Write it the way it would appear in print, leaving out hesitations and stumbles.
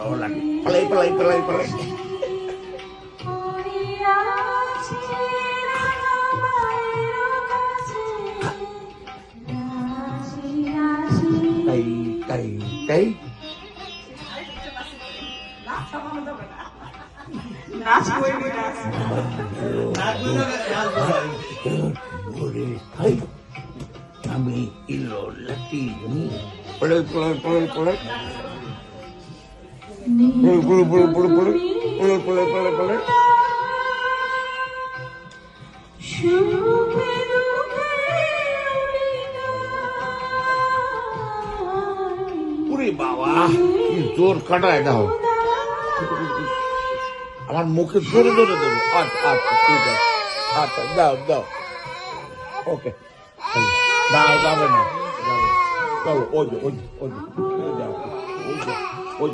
ভালো লাগে পালাই পালাই পালাই পালাই তাই তাই তাই আমি ইলো লাতি পড়ে পড়ে পড়ে পড়ে পড়ে পড়ে পড়ে পড়ে পড়ে পড়ে পড়ে পড়ে পুরি বাবা কি জোর কাটায় দাও আমার মুখে জোরে জোরে দেবো আচ্ছা আচ্ছা ঠিক আছে আচ্ছা দাও দাও ওকে দাও যাবে না চলো ওই যে যাও ওই যে